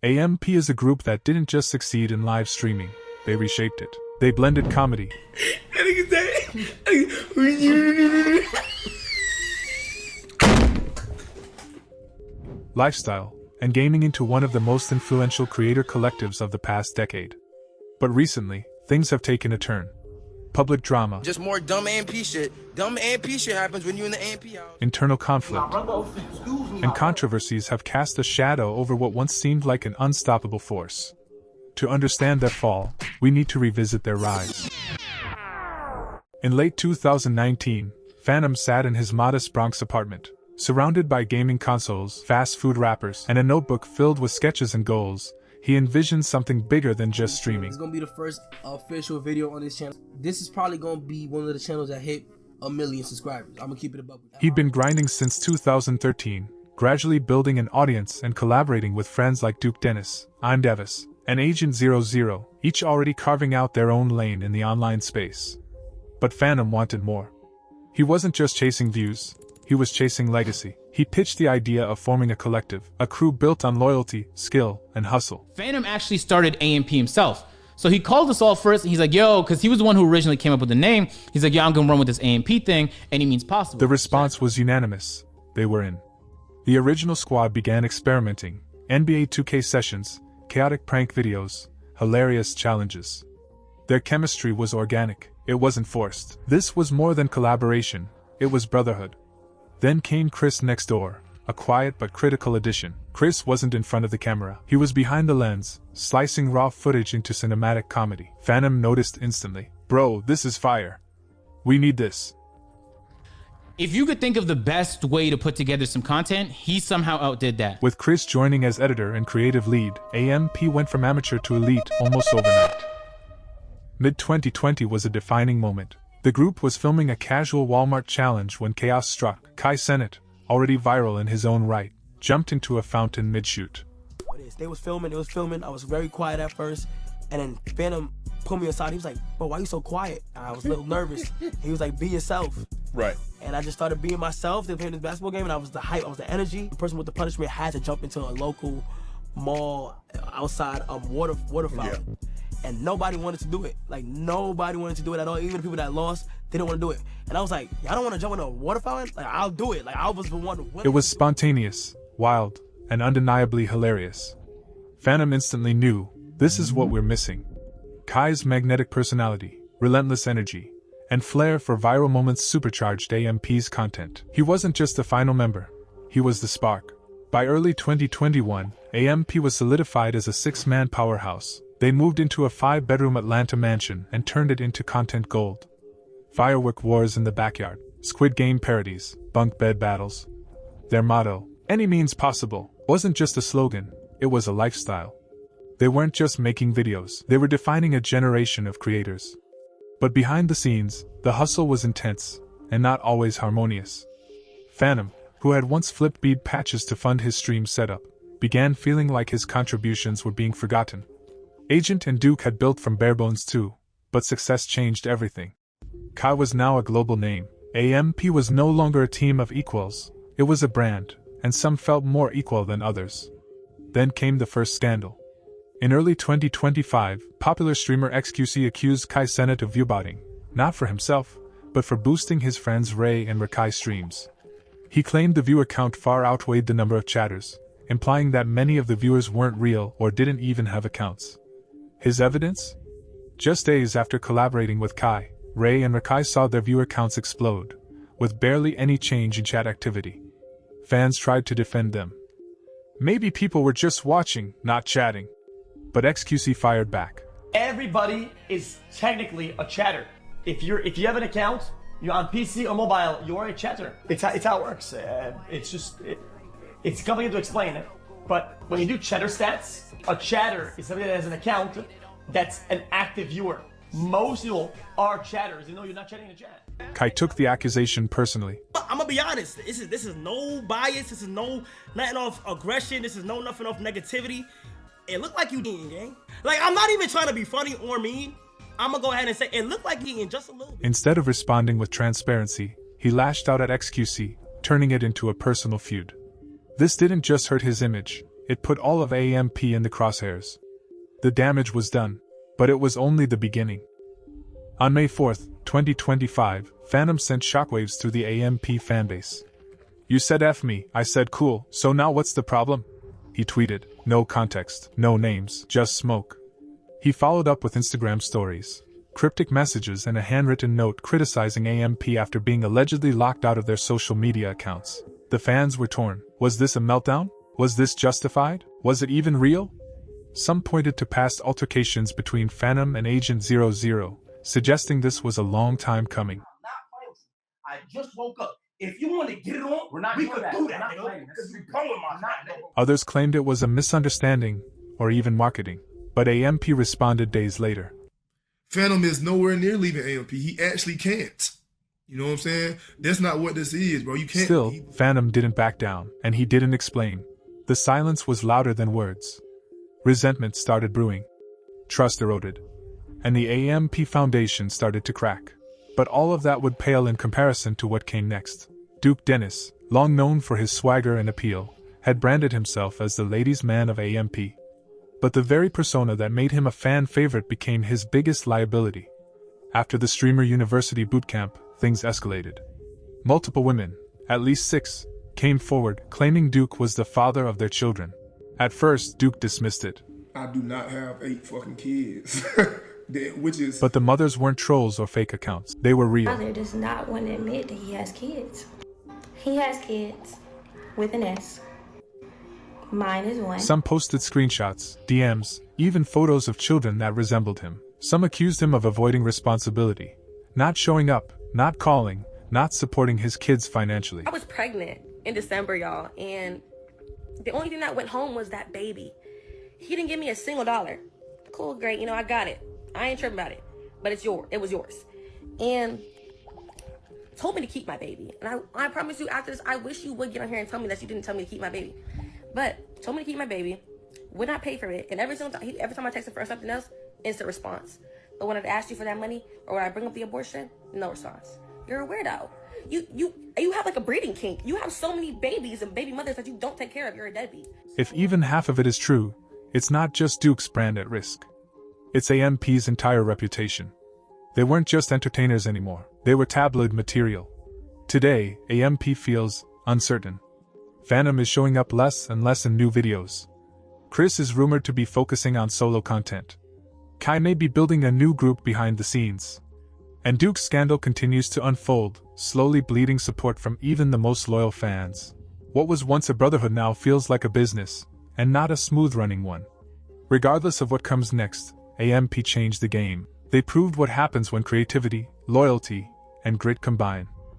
AMP is a group that didn't just succeed in live streaming, they reshaped it. They blended comedy, lifestyle, and gaming into one of the most influential creator collectives of the past decade. But recently, things have taken a turn. Public drama, just more dumb AMP shit. Dumb AMP shit happens when you're in the AMP house. Internal conflict, and controversies have cast a shadow over what once seemed like an unstoppable force. To understand their fall, we need to revisit their rise. In late 2019, Phantom sat in his modest Bronx apartment, surrounded by gaming consoles, fast food wrappers, and a notebook filled with sketches and goals. He envisioned something bigger than just streaming. It's gonna be the first official video on this channel. This is probably gonna be one of the channels that hit 1 million subscribers. I'm gonna keep it above. He'd been grinding since 2013, gradually building an audience and collaborating with friends like Duke Dennis, I'm Davis, and Agent 00, each already carving out their own lane in the online space. But Phantom wanted more. He wasn't just chasing views, he was chasing legacy. He pitched the idea of forming a collective, a crew built on loyalty, skill, and hustle. Phantom actually started AMP himself. So he called us all first, and he's like, yo, because he was the one who originally came up with the name. He's like, yo, I'm going to run with this AMP thing, and he means possible. The response was unanimous. They were in. The original squad began experimenting. NBA 2K sessions, chaotic prank videos, hilarious challenges. Their chemistry was organic. It wasn't forced. This was more than collaboration. It was brotherhood. Then came Chris next door, a quiet but critical addition. Chris wasn't in front of the camera. He was behind the lens, slicing raw footage into cinematic comedy. Phantom noticed instantly. Bro, this is fire. We need this. If you could think of the best way to put together some content, he somehow outdid that. With Chris joining as editor and creative lead, AMP went from amateur to elite almost overnight. Mid-2020 was a defining moment. The group was filming a casual Walmart challenge when chaos struck. Kai Cenat, already viral in his own right, jumped into a fountain mid-shoot. They was filming, I was very quiet at first, and then Phantom pulled me aside. He was like, bro, why you so quiet? I was a little nervous. He was like, be yourself. Right. And I just started being myself. They were playing this basketball game, and I was the hype, I was the energy. The person with the punishment had to jump into a local mall outside water fountain. Yeah. And nobody wanted to do it. Like, nobody wanted to do it at all. Even the people that lost, they didn't want to do it. And I was like, y'all don't want to jump in a water fountain? Like, I'll do it. Like, I was the one to win. It was spontaneous, wild, and undeniably hilarious. Phantom instantly knew, this is what we're missing. Kai's magnetic personality, relentless energy, and flair for viral moments supercharged AMP's content. He wasn't just the final member. He was the spark. By early 2021, AMP was solidified as a 6-man powerhouse. They moved into a 5-bedroom Atlanta mansion and turned it into content gold. Firework wars in the backyard, Squid Game parodies, bunk bed battles. Their motto, any means possible, wasn't just a slogan, it was a lifestyle. They weren't just making videos, they were defining a generation of creators. But behind the scenes, the hustle was intense, and not always harmonious. Phantom, who had once flipped bead patches to fund his stream setup, began feeling like his contributions were being forgotten. Agent and Duke had built from bare bones too, but success changed everything. Kai was now a global name. AMP was no longer a team of equals, it was a brand, and some felt more equal than others. Then came the first scandal. In early 2025, popular streamer XQC accused Kai Cenat of viewbotting, not for himself, but for boosting his friends Ray and Rakai streams. He claimed the viewer count far outweighed the number of chatters, implying that many of the viewers weren't real or didn't even have accounts. His evidence? Just days after collaborating with Kai, Ray and Rakai saw their viewer counts explode, with barely any change in chat activity. Fans tried to defend them. Maybe people were just watching, not chatting. But XQC fired back. Everybody is technically a chatter. If you have an account, you're on PC or mobile, you're a chatter. It's how it works. It's complicated to explain it. But when you do chatter stats, a chatter is somebody that has an account that's an active viewer. Most people are chatters, you're not chatting in the chat. Kai took the accusation personally. I'm gonna be honest, this is no bias, this is nothing off aggression, this is nothing off negativity. It looked like you eating, gang. Like, I'm not even trying to be funny or mean. I'm gonna go ahead and say, it looked like eating just a little bit. Instead of responding with transparency, he lashed out at XQC, turning it into a personal feud. This didn't just hurt his image, It put all of AMP in the crosshairs. The damage was done, but it was only the beginning. On May 4, 2025, Phantom sent shockwaves through the AMP fanbase. "You said F me," I said cool, "so now what's the problem?" He tweeted, no context, no names, just smoke. He followed up with Instagram stories, cryptic messages and a handwritten note criticizing AMP after being allegedly locked out of their social media accounts. The fans were torn. Was this a meltdown? Was this justified? Was it even real? Some pointed to past altercations between Phantom and Agent 00, suggesting this was a long time coming. I just woke up. If you want to get it on, we could do that, because you're blowing my mind. Others claimed it was a misunderstanding, or even marketing, but AMP responded days later. Phantom is nowhere near leaving AMP. He actually can't. You know what I'm saying? That's not what this is, bro. You can't. Still, Phantom didn't back down, and he didn't explain. The silence was louder than words. Resentment started brewing. Trust eroded. And the AMP foundation started to crack. But all of that would pale in comparison to what came next. Duke Dennis, long known for his swagger and appeal, had branded himself as the ladies' man of AMP. But the very persona that made him a fan favorite became his biggest liability. After the Streamer University bootcamp, things escalated. Multiple women, at least 6, came forward claiming Duke was the father of their children. At first, Duke dismissed it. I do not have 8 fucking kids. But the mothers weren't trolls or fake accounts. They were real. My father does not want to admit that he has kids. He has kids with an S. Mine is 1. Some posted screenshots, DMs, even photos of children that resembled him. Some accused him of avoiding responsibility, not showing up, not calling, not supporting his kids financially. I was pregnant in December, y'all, and the only thing that went home was that baby. He didn't give me a single dollar. Cool, great, I got it. I ain't tripping about it, but it was yours. And told me to keep my baby. And I promise you after this, I wish you would get on here and tell me that you didn't tell me to keep my baby. But told me to keep my baby, would not pay for it. And every time I texted for something else, instant response. But when I'd asked you for that money, or when I bring up the abortion, no response. You're a weirdo. You have like a breeding kink. You have so many babies and baby mothers that you don't take care of. You're a deadbeat. If even half of it is true, it's not just Duke's brand at risk. It's AMP's entire reputation. They weren't just entertainers anymore, they were tabloid material. Today, AMP feels uncertain. Phantom is showing up less and less in new videos. Chris is rumored to be focusing on solo content. Kai may be building a new group behind the scenes. And Duke's scandal continues to unfold, slowly bleeding support from even the most loyal fans. What was once a brotherhood now feels like a business, and not a smooth-running one. Regardless of what comes next, AMP changed the game. They proved what happens when creativity, loyalty, and grit combine.